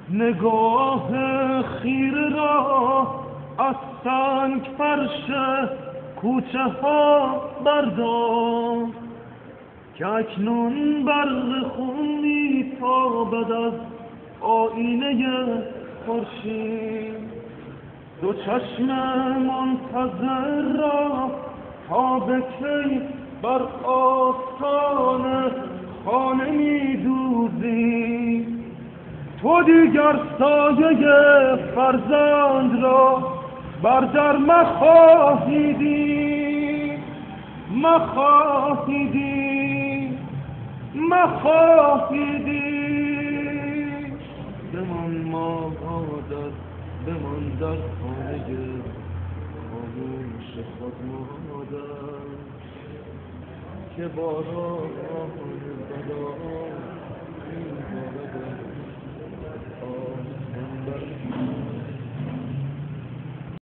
نگاه خیره را از سنگ فرش کوچه ها بردار که اکنون برق خون میتابد از آینه خورشید. دو چشم منتظر را تا به کی بر آستان خانه میدوزی؟ تو دیگر سایه فرزند را بر در مخواهیدی، مخواهیدی، مخواهیدی. بمان مادر، بمان در خانه خاموش خود مادر که باران بلا می‌بارد.